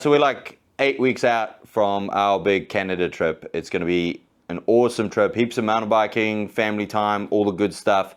So we're like 8 weeks out from our big Canada trip. It's going to be an awesome trip, heaps of mountain biking, family time, all the good stuff.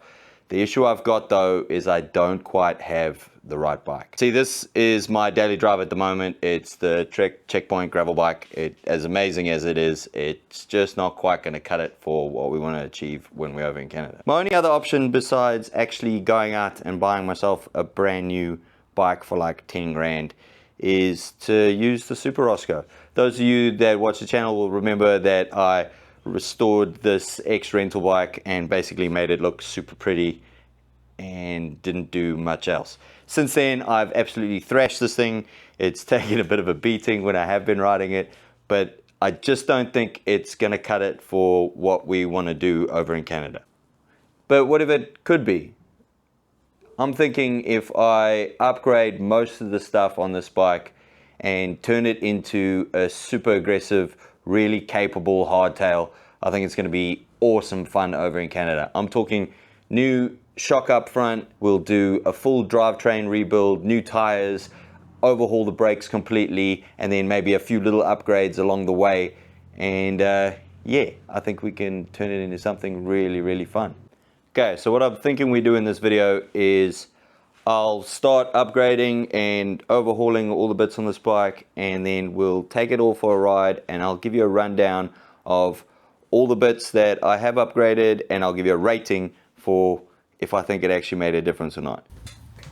The issue I've got though is I don't quite have the right bike. See, this is my daily drive at the moment. It's the Trek Checkpoint gravel bike. As amazing as it is, it's just not quite going to cut it for what we want to achieve when we're over in Canada. My only other option besides actually going out and buying myself a brand new bike for like 10 grand is to use the Super Roscoe. Those of you that watch the channel will remember that I restored this ex-rental bike and basically made it look super pretty and didn't do much else. Since then, I've absolutely thrashed this thing. It's taken a bit of a beating when I have been riding it, but I just don't think it's gonna cut it for what we want to do over in Canada. But what if it could be? I'm thinking if I upgrade most of the stuff on this bike and turn it into a super aggressive, really capable hardtail, I think it's going to be awesome fun over in Canada. I'm talking new shock up front, we'll do a full drivetrain rebuild, new tires, overhaul the brakes completely, and then maybe a few little upgrades along the way. And yeah, I think we can turn it into something really, really fun. Okay, so what I'm thinking we do in this video is I'll start upgrading and overhauling all the bits on this bike, and then we'll take it all for a ride, and I'll give you a rundown of all the bits that I have upgraded, and I'll give you a rating for if I think it actually made a difference or not.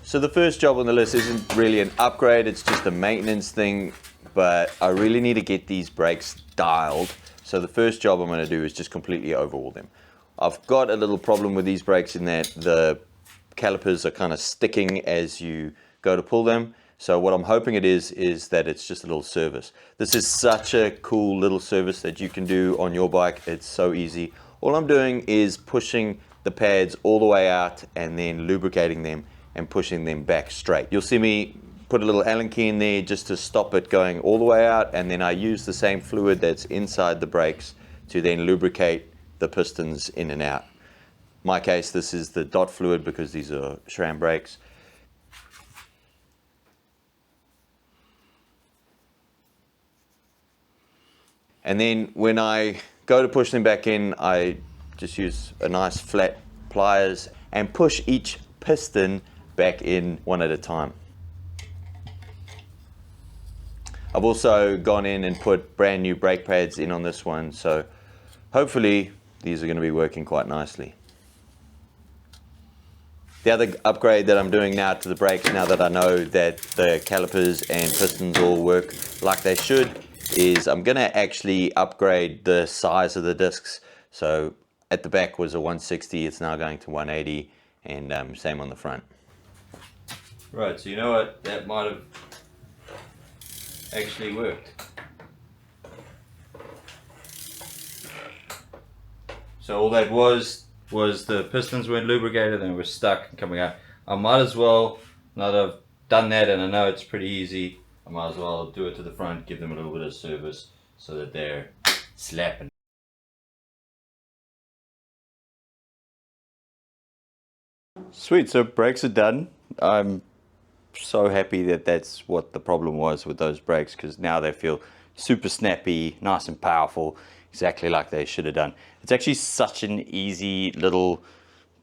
So the first job on the list isn't really an upgrade, it's just a maintenance thing, but I really need to get these brakes dialed. So the first job I'm going to do is just completely overhaul them. I've got a little problem with these brakes in that the calipers are kind of sticking as you go to pull them. So what I'm hoping it is that it's just a little service. This is such a cool little service that you can do on your bike. It's so easy. All I'm doing is pushing the pads all the way out and then lubricating them and pushing them back straight. You'll see me put a little Allen key in there just to stop it going all the way out, and then I use the same fluid that's inside the brakes to then lubricate the pistons in and out. In my case, this is the dot fluid because these are SRAM brakes. And then when I go to push them back in, I just use a nice flat pliers and push each piston back in one at a time. I've also gone in and put brand new brake pads in on this one, so hopefully these are going to be working quite nicely. The other upgrade that I'm doing now to the brakes, now that I know that the calipers and pistons all work like they should, is I'm going to actually upgrade the size of the discs. So at the back was a 160, it's now going to 180, and same on the front. Right, so you know what, that might have actually worked. So all that was the pistons weren't lubricated and they were stuck and coming out. I might as well, now that I've done that and I know it's pretty easy, I might as well do it to the front, give them a little bit of service so that they're slapping. Sweet, so brakes are done. I'm so happy that that's what the problem was with those brakes, because now they feel super snappy, nice and powerful, exactly like they should have done. It's actually such an easy little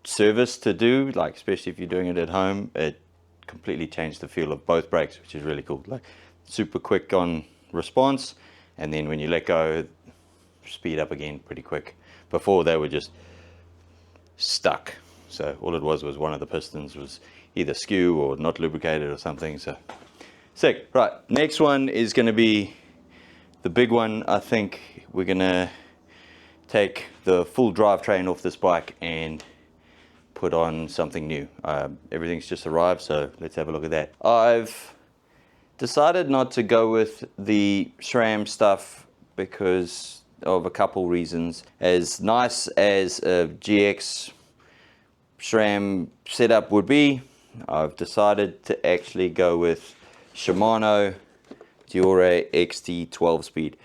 service to do, like especially if you're doing it at home. It completely changed the feel of both brakes, which is really cool. Like super quick on response, and then when you let go, speed up again pretty quick. Before they were just stuck. So all it was one of the pistons was either skew or not lubricated or something. So sick. Right, next one is going to be the big one. I think we're going to take the full drivetrain off this bike and put on something new. Everything's just arrived, so let's have a look at that. I've decided not to go with the SRAM stuff because of a couple reasons. As nice as a GX SRAM setup would be, I've decided to actually go with Shimano Diore XT 12 speed.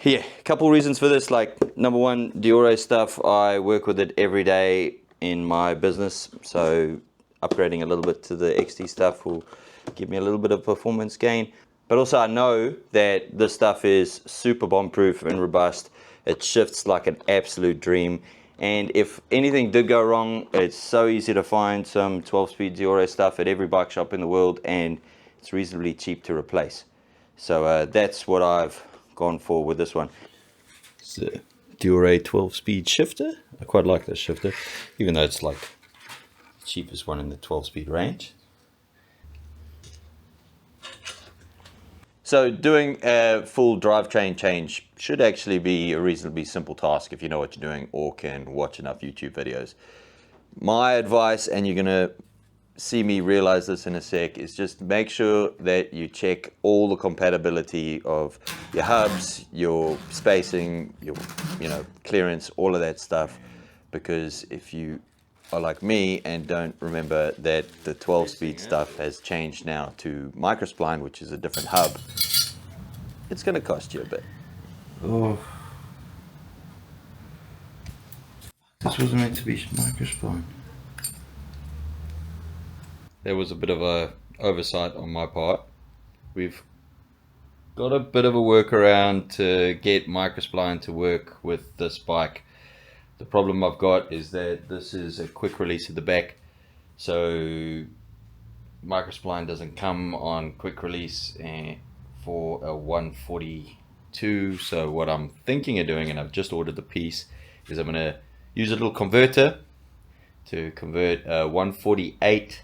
Yeah, a couple reasons for this. Like, number one, Diore stuff, I work with it every day in my business, so upgrading a little bit to the XT stuff will give me a little bit of performance gain. But also I know that this stuff is super bomb proof and robust. It shifts like an absolute dream. And if anything did go wrong, it's so easy to find some 12-speed Diore stuff at every bike shop in the world, and it's reasonably cheap to replace. So that's what I've gone for with this one. It's a Diore 12-speed shifter. I quite like this shifter, even though it's like the cheapest one in the 12-speed range. So doing a full drivetrain change should actually be a reasonably simple task if you know what you're doing or can watch enough YouTube videos. My advice, and you're gonna see me realize this in a sec, is just make sure that you check all the compatibility of your hubs, your spacing, your clearance, all of that stuff, because if you are like me and don't remember that the 12-speed stuff has changed now to microspline, which is a different hub, it's going to cost you a bit. Oh, this wasn't meant to be microspline. There was a bit of a oversight on my part. We've got a bit of a workaround to get microspline to work with this bike. The problem I've got is that this is a quick release at the back, so microspline doesn't come on quick release for a 142. So what I'm thinking of doing, and I've just ordered the piece, is I'm going to use a little converter to convert a 148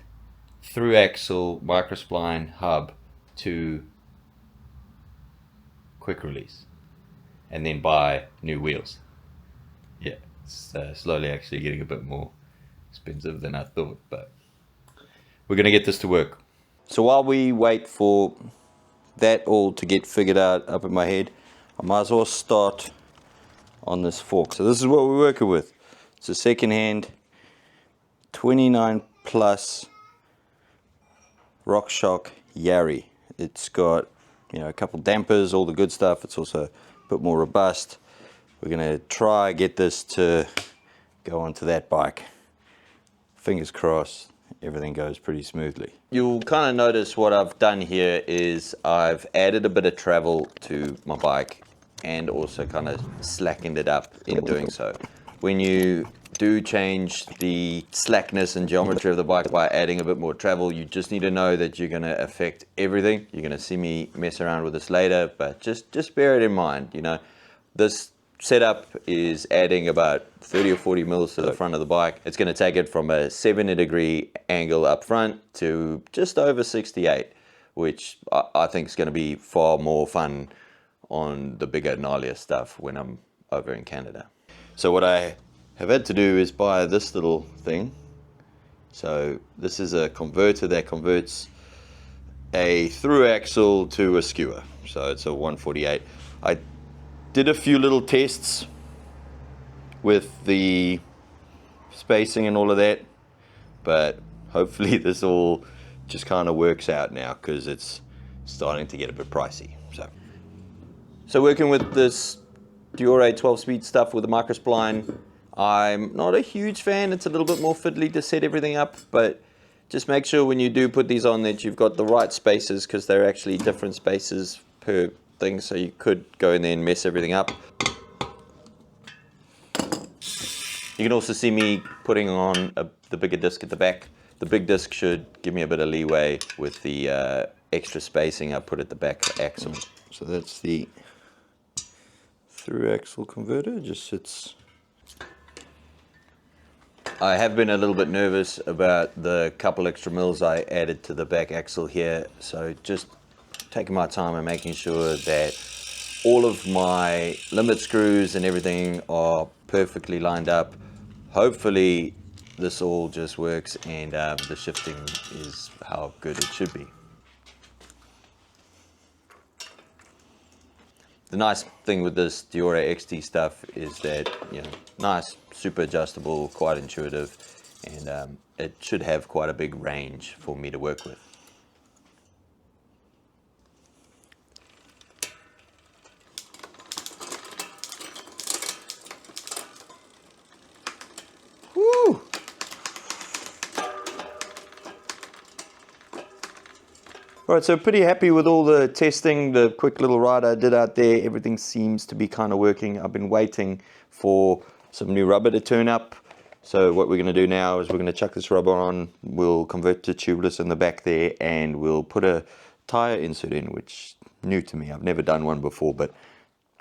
through axle microspline hub to quick release, and then buy new wheels. Yeah, it's slowly actually getting a bit more expensive than I thought, but we're going to get this to work. So while we wait for that all to get figured out up in my head, I might as well start on this fork. So this is what we're working with. It's a second-hand 29 plus RockShox Yari. It's got a couple dampers, all the good stuff. It's also a bit more robust. We're going to try get this to go onto that bike. Fingers crossed everything goes pretty smoothly. You'll kind of notice what I've done here is I've added a bit of travel to my bike and also kind of slackened it up in doing so. When you do change the slackness and geometry of the bike by adding a bit more travel, you just need to know that you're going to affect everything. You're going to see me mess around with this later, but just bear it in mind. This setup is adding about 30 or 40 mils to the front of the bike. It's going to take it from a 70-degree angle up front to just over 68, which I think is going to be far more fun on the bigger, gnarlier stuff when I'm over in Canada. So what I have had to do is buy this little thing. So this is a converter that converts a through axle to a skewer. So it's a 148. I did a few little tests with the spacing and all of that, but hopefully this all just kind of works out now because it's starting to get a bit pricey. So working with this Diore 12-speed stuff with the microspline, I'm not a huge fan. It's a little bit more fiddly to set everything up, but just make sure when you do put these on that you've got the right spaces, because they're actually different spaces per thing, so you could go in there and mess everything up. You can also see me putting on the bigger disc at the back. The big disc should give me a bit of leeway with the extra spacing I put at the back axle. So that's the through axle converter, just sits. I have been a little bit nervous about the couple extra mils I added to the back axle here, so just taking my time and making sure that all of my limit screws and everything are perfectly lined up. Hopefully this all just works and the shifting is how good it should be. The nice thing with this Diore XT stuff is that, nice, super adjustable, quite intuitive, and it should have quite a big range for me to work with. Woo! All right, so pretty happy with all the testing, the quick little ride I did out there. Everything seems to be kind of working. I've been waiting for some new rubber to turn up. So what we're going to do now is we're going to chuck this rubber on. We'll convert to tubeless in the back there, and we'll put a tire insert in, which is new to me. I've never done one before, but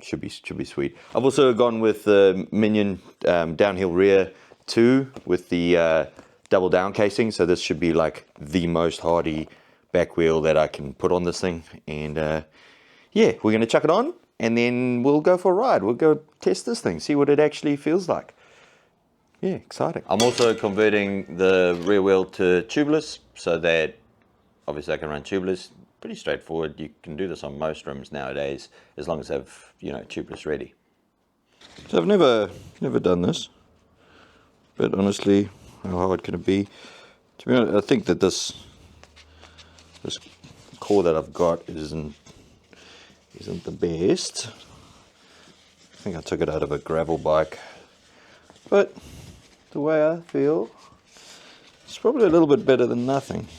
should be sweet. I've also gone with the Minion downhill rear 2 with the double down casing. So this should be like the most hardy back wheel that I can put on this thing. And yeah, we're going to chuck it on, and then we'll go for a ride. We'll go test this thing, see what it actually feels like. Yeah, exciting. I'm also converting the rear wheel to tubeless so that obviously I can run tubeless. Pretty straightforward. You can do this on most rims nowadays as long as they have, you know, tubeless ready. So I've never done this, but honestly, how hard can it be? To be honest, I think that this core that I've got isn't the best. I think I took it out of a gravel bike, but the way I feel, it's probably a little bit better than nothing.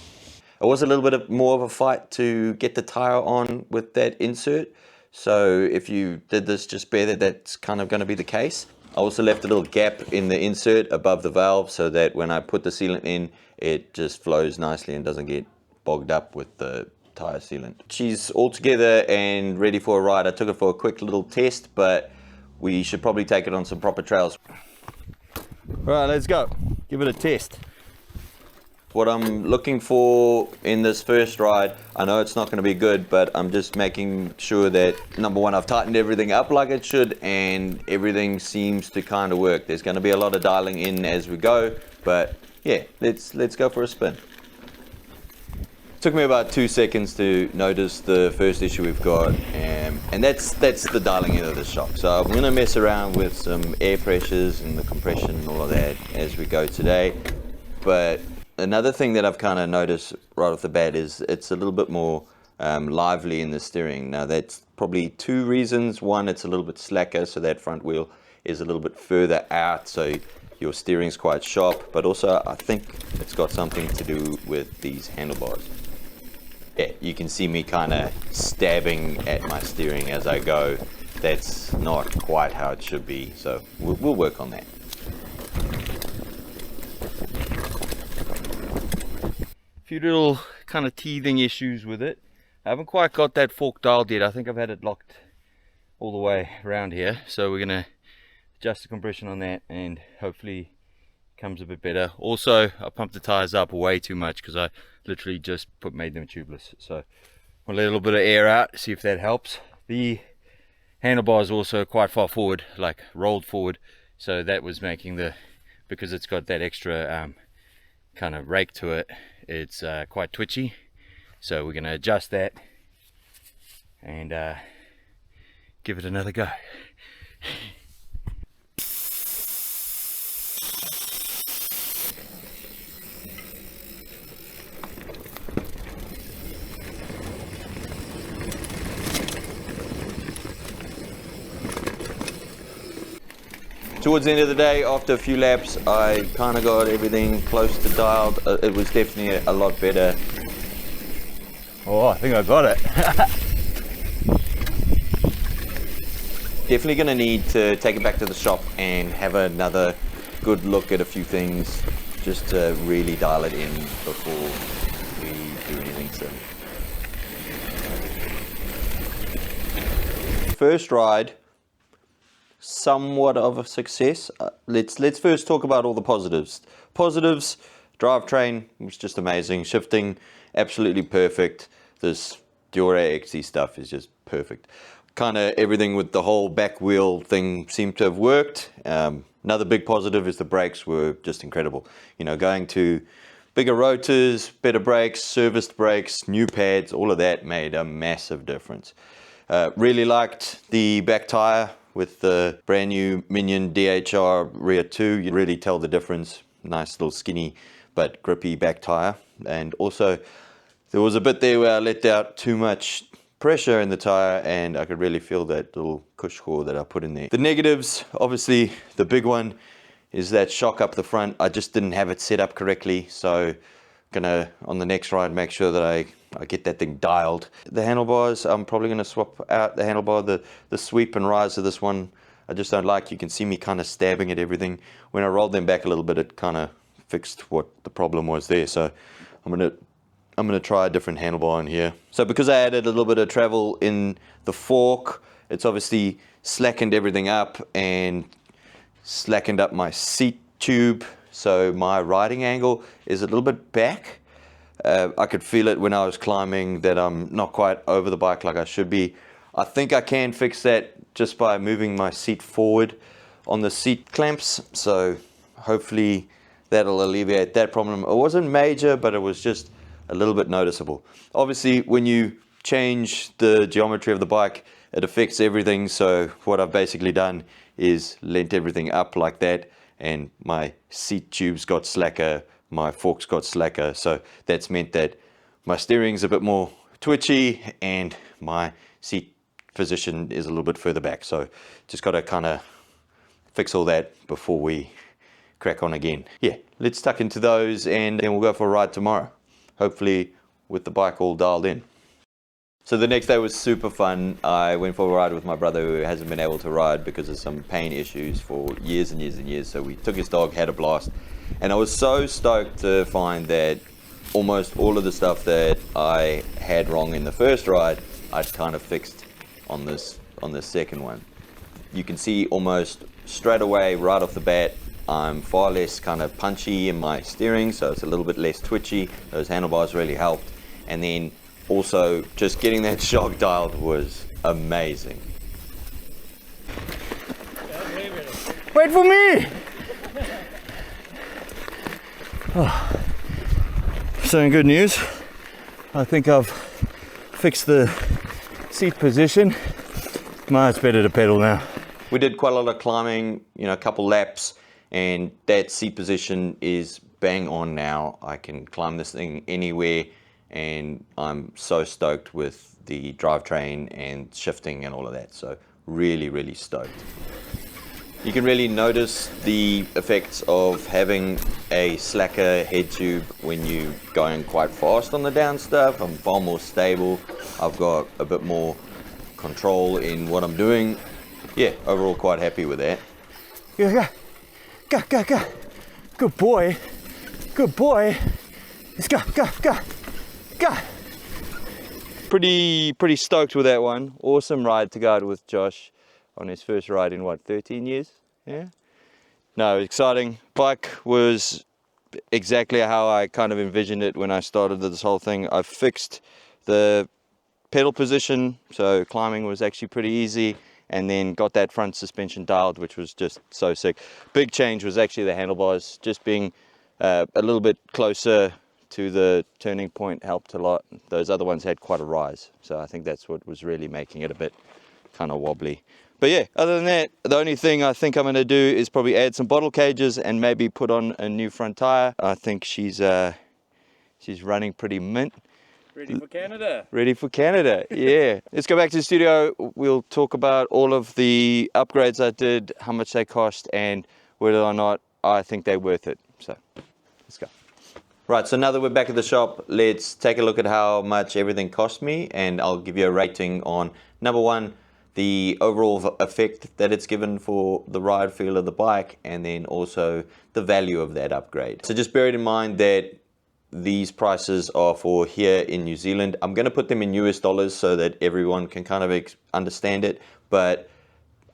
It was a little bit more of a fight to get the tire on with that insert. So if you did this, just bear that that's kind of going to be the case. I also left a little gap in the insert above the valve so that when I put the sealant in, it just flows nicely and doesn't get bogged up with the tire sealant. She's all together and ready for a ride. I took it for a quick little test, but we should probably take it on some proper trails. All right, let's go. Give it a test. What I'm looking for in this first ride, I know it's not going to be good, but I'm just making sure that, number one, I've tightened everything up like it should, and everything seems to kind of work. There's going to be a lot of dialing in as we go, but yeah, let's go for a spin. It took me about 2 seconds to notice the first issue we've got, and that's the dialing in of the shock. So I'm going to mess around with some air pressures and the compression and all of that as we go today. But another thing that I've kind of noticed right off the bat is it's a little bit more lively in the steering. Now that's probably 2 reasons. One, it's a little bit slacker, so that front wheel is a little bit further out, so your steering's quite sharp, but also I think it's got something to do with these handlebars. Yeah, you can see me kind of stabbing at my steering as I go. That's not quite how it should be, so we'll work on that. Few little kind of teething issues with it. I haven't quite got that fork dialed yet. I think I've had it locked all the way around here, so we're going to adjust the compression on that and hopefully it comes a bit better. Also, I pumped the tires up way too much because I literally just made them tubeless, so I'll let a little bit of air out, see if that helps. The handlebars also quite far forward, like rolled forward, so that was making because it's got that extra kind of rake to it, it's quite twitchy. So we're going to adjust that and give it another go. Towards the end of the day, after a few laps, I kind of got everything close to dialed. It was definitely a lot better. Oh, I think I got it. Definitely going to need to take it back to the shop and have another good look at a few things just to really dial it in before we do anything silly. First ride, somewhat of a success. Let's first talk about all the positives. Positives, drivetrain was just amazing. Shifting, absolutely perfect. This Dura XC stuff is just perfect. Kind of everything with the whole back wheel thing seemed to have worked. Another big positive is the brakes were just incredible. You know, going to bigger rotors, better brakes, serviced brakes, new pads, all of that made a massive difference. Really liked the back tire with the brand new Minion DHR rear 2. You really tell the difference. Nice little skinny but grippy back tire. And also there was a bit there where I let out too much pressure in the tire and I could really feel that little cush core that I put in there. The negatives, obviously the big one is that shock up the front. I just didn't have it set up correctly, so gonna on the next ride make sure that I I get that thing dialed. The handlebars, I'm probably going to swap out the handlebar. The sweep and rise of this one, I just don't like. You can see me kind of stabbing at everything. When I rolled them back a little bit, it kind of fixed what the problem was there. So I'm gonna try a different handlebar in here. So because I added a little bit of travel in the fork, it's obviously slackened everything up and slackened up my seat tube. So my riding angle is a little bit back. I could feel it when I was climbing that I'm not quite over the bike like I should be. I think I can fix that just by moving my seat forward on the seat clamps. So hopefully that'll alleviate that problem. It wasn't major, but it was just a little bit noticeable. Obviously, when you change the geometry of the bike, it affects everything. So what I've basically done is lent everything up like that, and my seat tubes got slacker, my forks got slacker. So that's meant that my steering's a bit more twitchy and my seat position is a little bit further back. So just got to kind of fix all that before we crack on again. Yeah, let's tuck into those and then we'll go for a ride tomorrow, hopefully with the bike all dialed in. So the next day was super fun. I went for a ride with my brother who hasn't been able to ride because of some pain issues for years and years and years. So we took his dog, had a blast. And I was so stoked to find that almost all of the stuff that I had wrong in the first ride, I'd kind of fixed on this second one. You can see almost straight away, right off the bat, I'm far less kind of punchy in my steering, so it's a little bit less twitchy. Those handlebars really helped. And then also just getting that shock dialed was amazing. Wait for me! Oh. So good news, I think I've fixed the seat position. It's better to pedal now. We did quite a lot of climbing, a couple laps, and that seat position is bang on now. I can climb this thing anywhere, and I'm so stoked with the drivetrain and shifting and all of that. So really, really stoked. You can really notice the effects of having a slacker head tube when you're going quite fast on the down stuff. I'm far more stable. I've got a bit more control in what I'm doing. Yeah, overall quite happy with that. Yeah. Go. Good boy. Let's go. Pretty stoked with that one. Awesome ride to go with Josh on his first ride in 13 years? Yeah. No, exciting. Bike was exactly how I kind of envisioned it when I started this whole thing. I fixed the pedal position, so climbing was actually pretty easy, and then got that front suspension dialed, which was just so sick. Big change was actually the handlebars. Just being a little bit closer to the turning point helped a lot. Those other ones had quite a rise, so I think that's what was really making it a bit kind of wobbly. But yeah, other than that, the only thing I think I'm going to do is probably add some bottle cages and maybe put on a new front tire. I think she's running pretty mint. Ready for Canada. Ready for Canada, yeah. Let's go back to the studio. We'll talk about all of the upgrades I did, how much they cost, and whether or not I think they're worth it. So let's go. Right, so now that we're back at the shop, let's take a look at how much everything cost me, and I'll give you a rating on number one, the overall effect that it's given for the ride feel of the bike, and then also the value of that upgrade. So just bear it in mind that these prices are for here in New Zealand. I'm going to put them in US dollars so that everyone can kind of understand it, but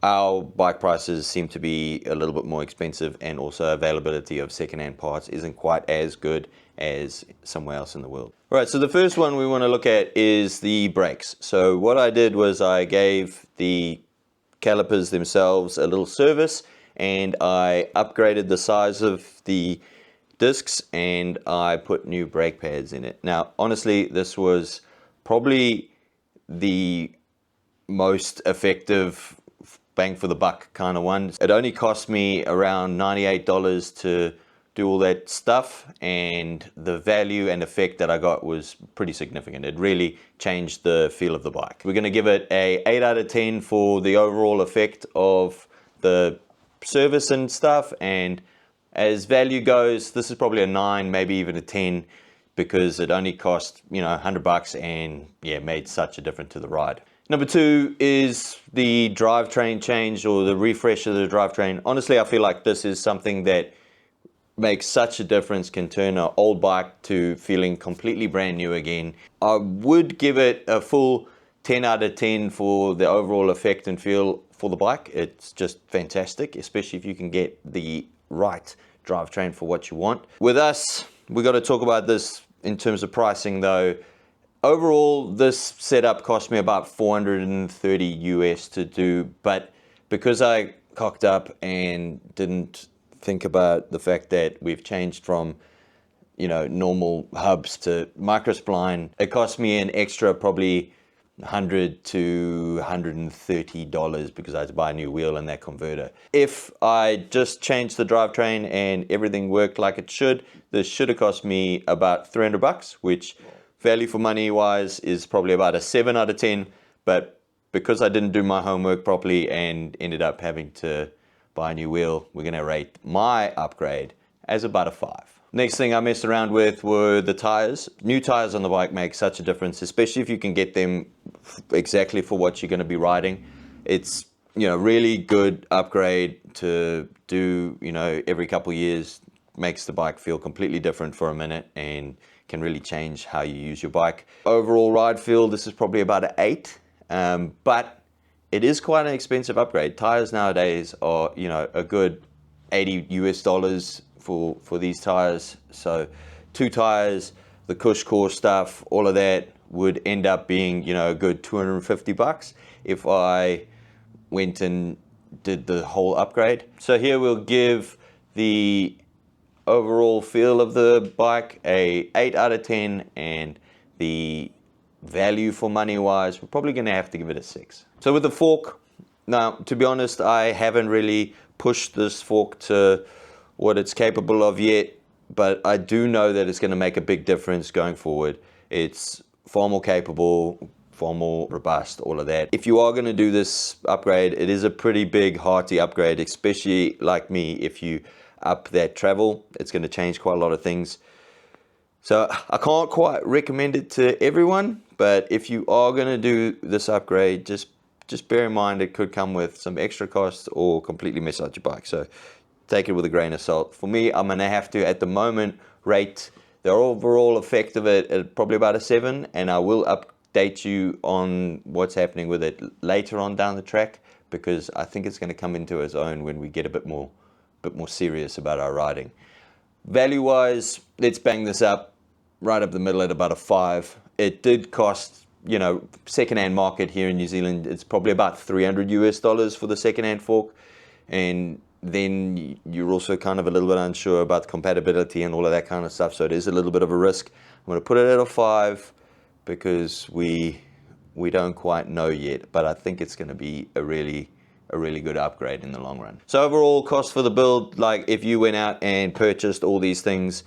our bike prices seem to be a little bit more expensive, and also availability of secondhand parts isn't quite as good as somewhere else in the world. All right, so the first one we want to look at is the brakes. So what I did was I gave the calipers themselves a little service, and I upgraded the size of the discs, and I put new brake pads in it. Now, honestly, this was probably the most effective bang for the buck kind of one. It only cost me around $98 to do all that stuff, and the value and effect that I got was pretty significant. It really changed the feel of the bike. We're going to give it a 8 out of 10 for the overall effect of the service and stuff, and as value goes, this is probably a 9, maybe even a 10, because it only cost, you know, $100 and yeah, made such a difference to the ride. Number two is the drivetrain change or the refresh of the drivetrain. Honestly, I feel like this is something that makes such a difference, can turn an old bike to feeling completely brand new again. I would give it a full 10 out of 10 for the overall effect and feel for the bike. It's just fantastic, especially if you can get the right drivetrain for what you want. With us, we got to talk about this in terms of pricing though. Overall, this setup cost me about 430 US to do, but because I cocked up and didn't think about the fact that we've changed from, you know, normal hubs to microspline, it cost me an extra probably $100 to $130 because I had to buy a new wheel and that converter. If I just changed the drivetrain and everything worked like it should, this should have cost me about $300, which value for money wise is probably about a 7 out of 10, but because I didn't do my homework properly and ended up having to buy a new wheel, we're going to rate my upgrade as about a 5. Next thing I messed around with were the tires. New tires on the bike make such a difference, especially if you can get them exactly for what you're going to be riding. It's, you know, really good upgrade to do, you know, every couple of years. Makes the bike feel completely different for a minute and can really change how you use your bike. Overall ride feel, this is probably about an 8, but it is quite an expensive upgrade. Tires nowadays are, you know, a good $80 US for these tires. So 2 tires, the Cush Core stuff, all of that would end up being, you know, a good $250 if I went and did the whole upgrade. So here we'll give the overall feel of the bike a 8 out of 10, and the value for money wise, we're probably going to have to give it a 6. So with the fork, now to be honest, I haven't really pushed this fork to what it's capable of yet, but I do know that it's going to make a big difference going forward. It's far more capable, far more robust, all of that. If you are going to do this upgrade, it is a pretty big hearty upgrade, especially like me, if you up that travel, it's going to change quite a lot of things. So I can't quite recommend it to everyone, but if you are going to do this upgrade, just bear in mind it could come with some extra costs or completely mess out your bike. So take it with a grain of salt. For me, I'm going to have to, at the moment, rate the overall effect of it at probably about a 7, and I will update you on what's happening with it later on down the track, because I think it's going to come into its own when we get a bit more serious about our riding. Value-wise, let's bang this up right up the middle at about a 5. It did cost, you know, second-hand market here in New Zealand, it's probably about $300 US for the second-hand fork, and then you're also kind of a little bit unsure about the compatibility and all of that kind of stuff, so it is a little bit of a risk. I'm going to put it at a 5 because we don't quite know yet, but I think it's going to be a really good upgrade in the long run. So overall cost for the build, like if you went out and purchased all these things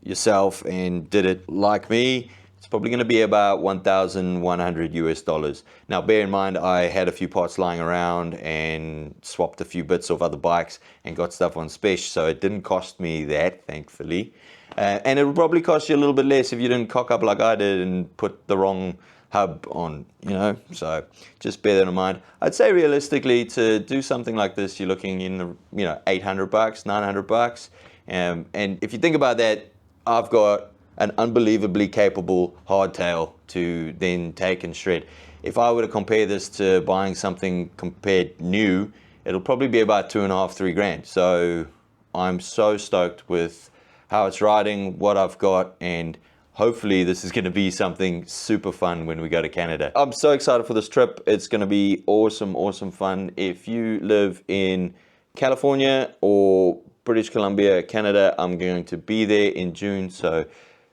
yourself and did it like me, it's probably going to be about $1,100 US. Now bear in mind, I had a few parts lying around and swapped a few bits of other bikes and got stuff on special, so it didn't cost me that, thankfully. And it would probably cost you a little bit less if you didn't cock up like I did and put the wrong hub on, you know, so just bear that in mind. I'd say realistically to do something like this, you're looking in the, you know, $800, $900. And if you think about that, I've got an unbelievably capable hardtail to then take and shred. If I were to compare this to buying something compared new, it'll probably be about $2,500, $3,000. So I'm so stoked with how it's riding, what I've got, and hopefully this is going to be something super fun when we go to Canada. I'm so excited for this trip. It's going to be awesome fun. If you live in California or British Columbia, Canada, I'm going to be there in June. So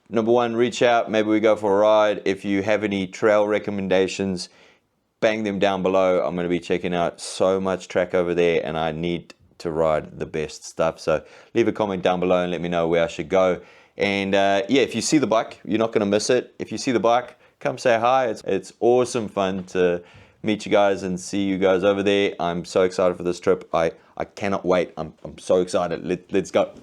number one, reach out. Maybe we go for a ride. If you have any trail recommendations, bang them down below. I'm going to be checking out so much track over there and I need to ride the best stuff. So leave a comment down below and let me know where I should go. And yeah, if you see the bike, you're not going to miss it. If you see the bike, come say hi. It's awesome fun to meet you guys and see you guys over there. I'm so excited for this trip. I cannot wait. I'm so excited. Let's go.